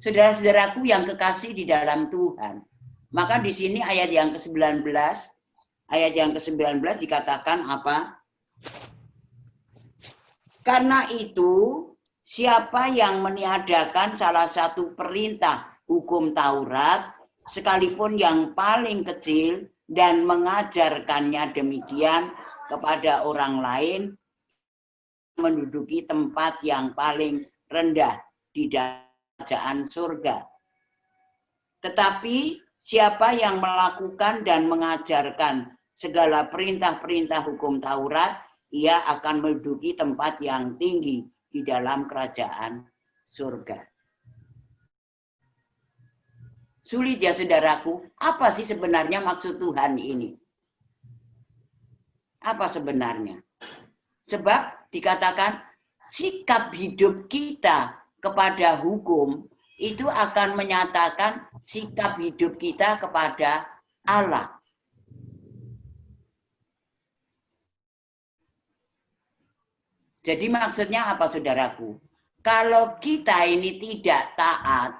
Saudara-saudaraku yang kekasih di dalam Tuhan. Maka di sini ayat yang ke-19, dikatakan apa? Karena itu, siapa yang meniadakan salah satu perintah hukum Taurat, sekalipun yang paling kecil, dan mengajarkannya demikian kepada orang lain, menduduki tempat yang paling rendah di kerajaan surga. Tetapi siapa yang melakukan dan mengajarkan segala perintah-perintah hukum Taurat, ia akan menduduki tempat yang tinggi di dalam kerajaan surga. Sulit ya saudaraku, apa sih sebenarnya maksud Tuhan ini? Apa sebenarnya? Sebab dikatakan sikap hidup kita kepada hukum itu akan menyatakan sikap hidup kita kepada Allah. Jadi maksudnya apa saudaraku? Kalau kita ini tidak taat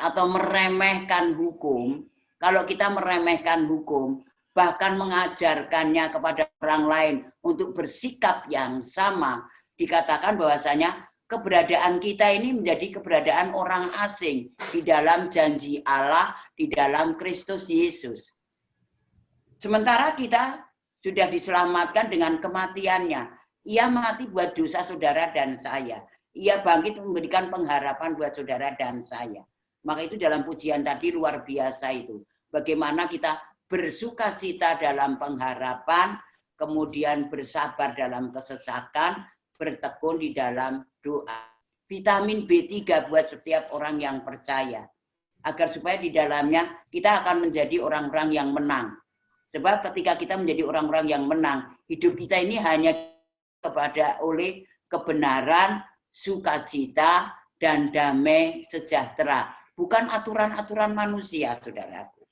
atau meremehkan hukum, kalau kita meremehkan hukum, bahkan mengajarkannya kepada orang lain untuk bersikap yang sama, dikatakan bahwasanya keberadaan kita ini menjadi keberadaan orang asing di dalam janji Allah, di dalam Kristus Yesus. Sementara kita sudah diselamatkan dengan kematiannya. Ia mati buat dosa saudara dan saya. Ia bangkit memberikan pengharapan buat saudara dan saya. Maka itu dalam pujian tadi luar biasa itu. Bagaimana kita bersuka cita dalam pengharapan, kemudian bersabar dalam kesesakan, bertekun di dalam doa. Vitamin B3 buat setiap orang yang percaya. Agar supaya di dalamnya kita akan menjadi orang-orang yang menang. Sebab ketika kita menjadi orang-orang yang menang, hidup kita ini hanya kepada oleh kebenaran, sukacita, dan damai sejahtera. Bukan aturan-aturan manusia, saudaraku.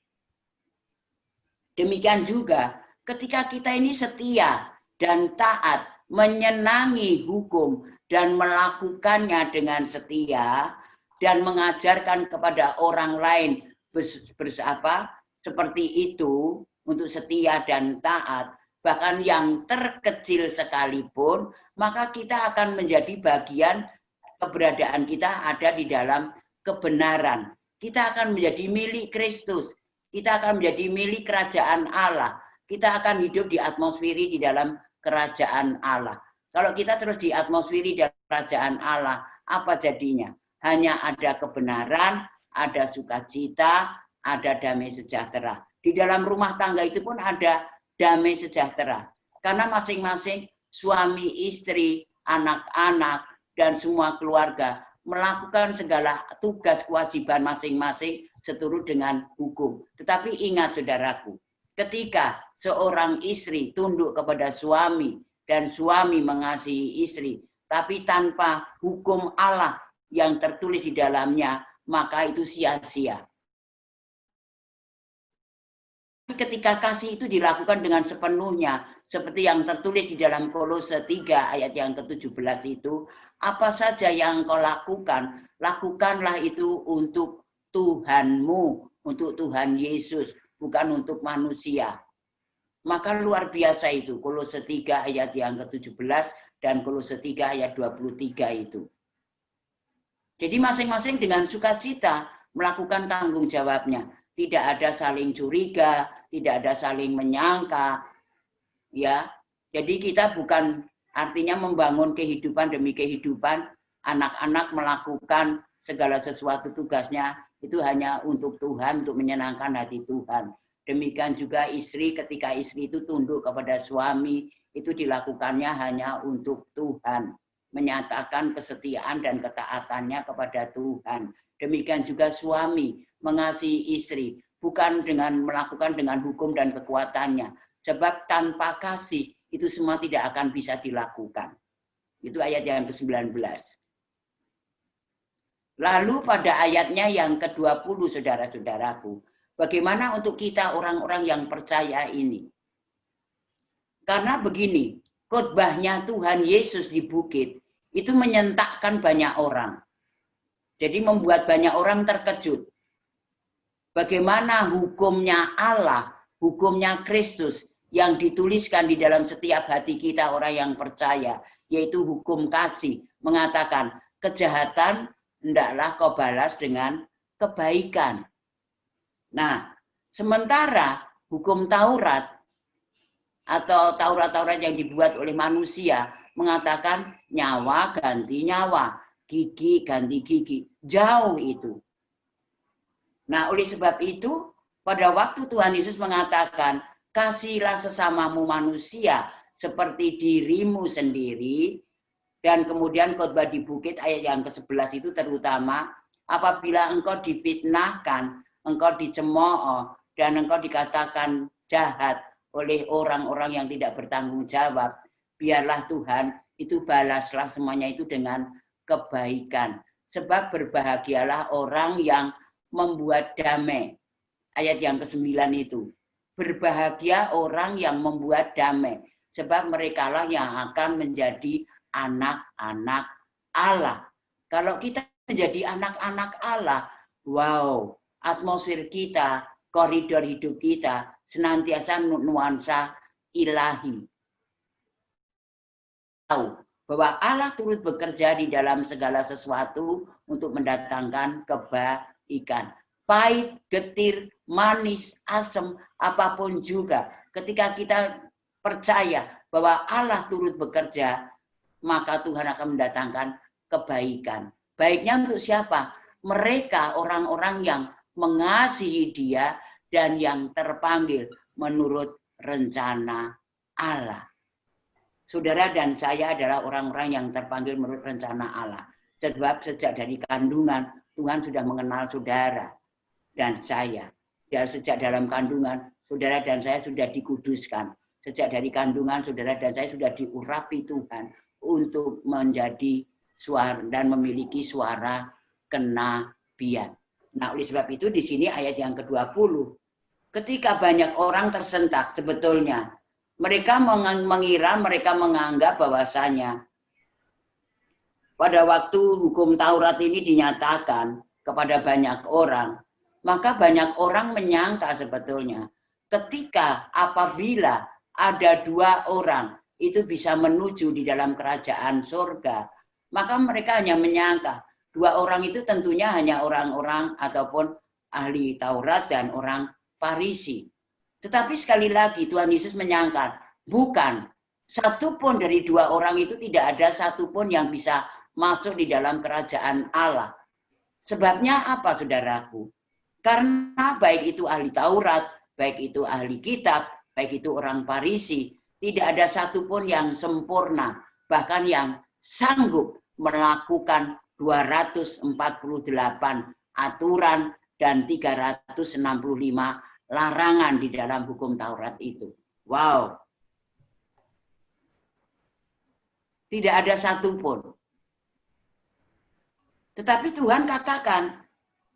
Demikian juga ketika kita ini setia dan taat, menyenangi hukum, dan melakukannya dengan setia, dan mengajarkan kepada orang lain seperti itu, untuk setia dan taat, bahkan yang terkecil sekalipun, maka kita akan menjadi bagian keberadaan kita ada di dalam kebenaran. Kita akan menjadi milik Kristus. Kita akan menjadi milik kerajaan Allah. Kita akan hidup di atmosferi di dalam kerajaan Allah. Kalau kita terus di atmosferi di dalam kerajaan Allah, apa jadinya? Hanya ada kebenaran, ada sukacita, ada damai sejahtera. Di dalam rumah tangga itu pun ada damai sejahtera. Karena masing-masing suami, istri, anak-anak, dan semua keluarga melakukan segala tugas kewajiban masing-masing seturut dengan hukum. Tetapi ingat saudaraku, ketika seorang istri tunduk kepada suami dan suami mengasihi istri, tapi tanpa hukum Allah yang tertulis di dalamnya, maka itu sia-sia. Ketika kasih itu dilakukan dengan sepenuhnya, seperti yang tertulis di dalam Kolose 3 ayat yang ke-17 itu, apa saja yang kau lakukan, lakukanlah itu untuk Tuhanmu, untuk Tuhan Yesus, bukan untuk manusia. Maka luar biasa itu, Kolose 3 ayat yang ke-17 dan Kolose 3 ayat 23 itu. Jadi masing-masing dengan sukacita melakukan tanggung jawabnya. Tidak ada saling curiga, tidak ada saling menyangka, ya. Jadi kita bukan artinya membangun kehidupan demi kehidupan, anak-anak melakukan segala sesuatu tugasnya itu hanya untuk Tuhan, untuk menyenangkan hati Tuhan. Demikian juga istri, ketika istri itu tunduk kepada suami, itu dilakukannya hanya untuk Tuhan, menyatakan kesetiaan dan ketaatannya kepada Tuhan. Demikian juga suami mengasihi istri, bukan dengan melakukan dengan hukum dan kekuatannya. Sebab tanpa kasih, itu semua tidak akan bisa dilakukan. Itu ayat yang ke-19. Lalu pada ayatnya yang ke-20, saudara-saudaraku, bagaimana untuk kita orang-orang yang percaya ini? Karena begini, khotbahnya Tuhan Yesus di bukit, itu menyentakkan banyak orang. Jadi membuat banyak orang terkejut. Bagaimana hukumnya Allah, hukumnya Kristus yang dituliskan di dalam setiap hati kita orang yang percaya, yaitu hukum kasih, mengatakan kejahatan hendaklah kau balas dengan kebaikan. Nah, sementara hukum Taurat atau Taurat-Taurat yang dibuat oleh manusia mengatakan nyawa ganti nyawa, gigi ganti gigi, jauh itu. Nah, oleh sebab itu, pada waktu Tuhan Yesus mengatakan, kasihlah sesamamu manusia seperti dirimu sendiri, dan kemudian khotbah di bukit ayat yang ke-11 itu terutama, apabila engkau difitnahkan, engkau dicemooh, dan engkau dikatakan jahat oleh orang-orang yang tidak bertanggung jawab, biarlah Tuhan itu balaslah semuanya itu dengan kebaikan. Sebab berbahagialah orang yang membuat damai. Ayat yang ke-9 itu. Berbahagia orang yang membuat damai. Sebab merekalah yang akan menjadi anak-anak Allah. Kalau kita menjadi anak-anak Allah, wow, atmosfer kita, koridor hidup kita, senantiasa nuansa ilahi. Tahu bahwa Allah turut bekerja di dalam segala sesuatu untuk mendatangkan kebaikan. Pahit, getir, manis, asam, apapun juga. Ketika kita percaya bahwa Allah turut bekerja, maka Tuhan akan mendatangkan kebaikan. Baiknya untuk siapa? Mereka orang-orang yang mengasihi Dia dan yang terpanggil menurut rencana Allah. Saudara dan saya adalah orang-orang yang terpanggil menurut rencana Allah. Sebab sejak dari kandungan, Tuhan sudah mengenal saudara dan saya. Dan sejak dalam kandungan, saudara dan saya sudah dikuduskan. Sejak dari kandungan, saudara dan saya sudah diurapi Tuhan untuk menjadi suara dan memiliki suara kenabian. Nah, oleh sebab itu di sini ayat yang ke-20. Ketika banyak orang tersentak sebetulnya, mereka menganggap bahwasanya pada waktu hukum Taurat ini dinyatakan kepada banyak orang, maka banyak orang menyangka sebetulnya ketika apabila ada 2 orang itu bisa menuju di dalam kerajaan surga, maka mereka hanya menyangka 2 orang itu tentunya hanya orang-orang ataupun ahli Taurat dan orang Farisi. Tetapi sekali lagi Tuhan Yesus menyangka, bukan, satupun dari 2 orang itu tidak ada satupun yang bisa masuk di dalam kerajaan Allah. Sebabnya apa, saudaraku? Karena baik itu ahli Taurat, baik itu ahli kitab, baik itu orang Farisi, tidak ada satupun yang sempurna, bahkan yang sanggup melakukan 248 aturan dan 365 larangan di dalam hukum Taurat itu. Wow. Tidak ada satupun. Tetapi Tuhan katakan,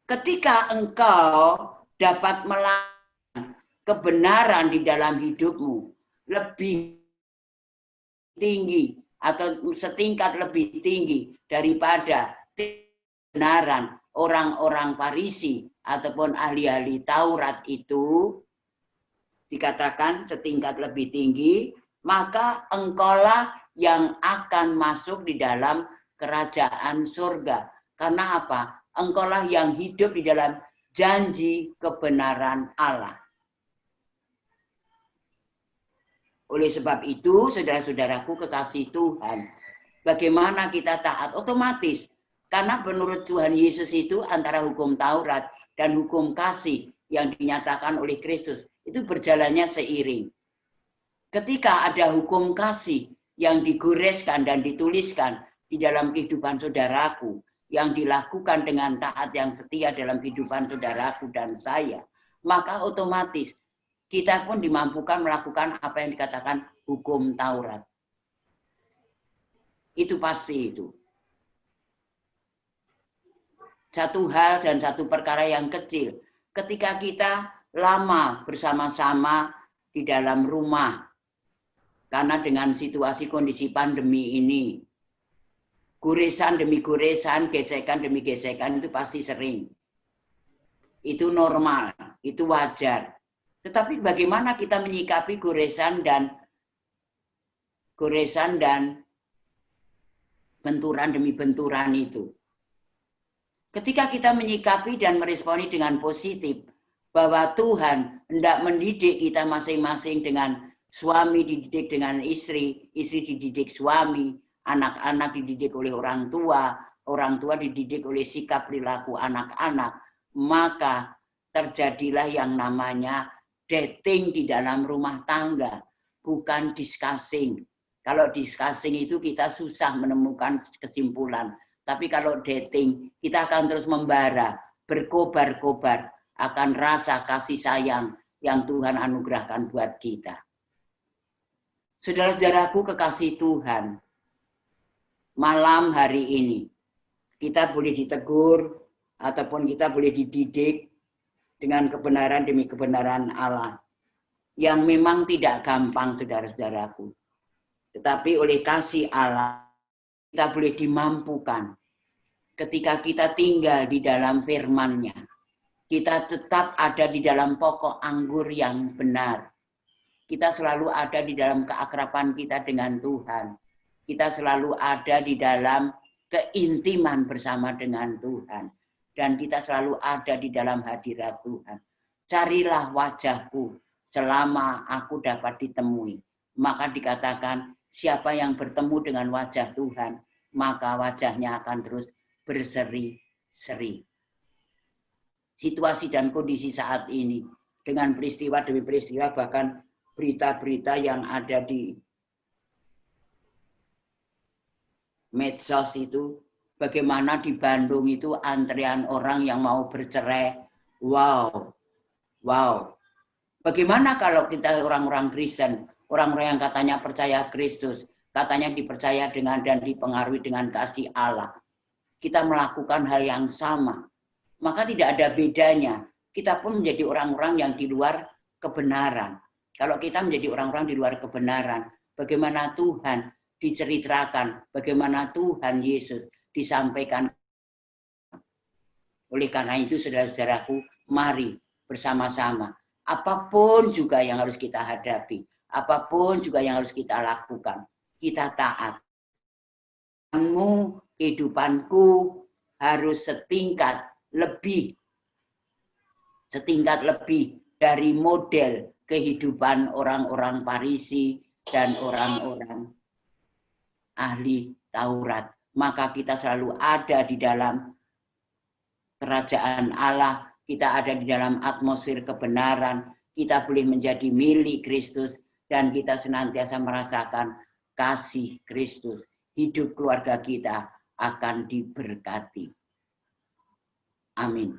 ketika engkau dapat melakukan kebenaran di dalam hidupmu lebih tinggi atau setingkat lebih tinggi daripada kebenaran orang-orang Farisi ataupun ahli-ahli Taurat itu, dikatakan setingkat lebih tinggi, maka engkaulah yang akan masuk di dalam kerajaan surga. Karena apa? Engkaulah yang hidup di dalam janji kebenaran Allah. Oleh sebab itu, saudara-saudaraku kekasih Tuhan, bagaimana kita taat? Otomatis. Karena menurut Tuhan Yesus itu antara hukum Taurat dan hukum kasih yang dinyatakan oleh Kristus itu berjalannya seiring. Ketika ada hukum kasih yang digoreskan dan dituliskan di dalam kehidupan saudaraku, yang dilakukan dengan taat yang setia dalam kehidupan saudaraku dan saya, maka otomatis kita pun dimampukan melakukan apa yang dikatakan hukum Taurat. Itu pasti itu. Satu hal dan satu perkara yang kecil. Ketika kita lama bersama-sama di dalam rumah, karena dengan situasi kondisi pandemi ini, Goresan demi goresan, gesekan demi gesekan itu pasti sering. Itu normal, itu wajar. Tetapi bagaimana kita menyikapi goresan dan benturan demi benturan itu? Ketika kita menyikapi dan meresponi dengan positif, bahwa Tuhan hendak mendidik kita masing-masing dengan suami dididik dengan istri, istri dididik suami, anak-anak dididik oleh orang tua dididik oleh sikap perilaku anak-anak, maka terjadilah yang namanya dating di dalam rumah tangga, bukan discussing. Kalau discussing itu kita susah menemukan kesimpulan. Tapi kalau dating, kita akan terus membara, berkobar-kobar akan rasa kasih sayang yang Tuhan anugerahkan buat kita. Saudara-saudaraku kekasih Tuhan, malam hari ini kita boleh ditegur ataupun kita boleh dididik dengan kebenaran demi kebenaran Allah yang memang tidak gampang, saudara-saudaraku. Tetapi oleh kasih Allah kita boleh dimampukan ketika kita tinggal di dalam firman-Nya. Kita tetap ada di dalam pokok anggur yang benar. Kita selalu ada di dalam keakraban kita dengan Tuhan. Kita selalu ada di dalam keintiman bersama dengan Tuhan. Dan kita selalu ada di dalam hadirat Tuhan. Carilah wajahku selama aku dapat ditemui. Maka dikatakan siapa yang bertemu dengan wajah Tuhan, maka wajahnya akan terus berseri-seri. Situasi dan kondisi saat ini dengan peristiwa demi peristiwa, bahkan berita-berita yang ada di medsos itu, bagaimana di Bandung itu antrian orang yang mau bercerai. Wow. Bagaimana kalau kita orang-orang Kristen, orang-orang yang katanya percaya Kristus, katanya dipercaya dengan dan dipengaruhi dengan kasih Allah, kita melakukan hal yang sama, maka tidak ada bedanya. Kita pun menjadi orang-orang yang di luar kebenaran. Kalau kita menjadi orang-orang di luar kebenaran, bagaimana Tuhan diceritakan, bagaimana Tuhan Yesus disampaikan. Oleh karena itu, saudara-saudaraku, mari bersama-sama. Apapun juga yang harus kita hadapi, apapun juga yang harus kita lakukan, kita taat. Kehidupanku harus setingkat lebih dari model kehidupan orang-orang Farisi dan orang-orang ahli Taurat. Maka kita selalu ada di dalam kerajaan Allah, kita ada di dalam atmosfer kebenaran, kita boleh menjadi milik Kristus, dan kita senantiasa merasakan kasih Kristus. Hidup keluarga kita akan diberkati. Amin.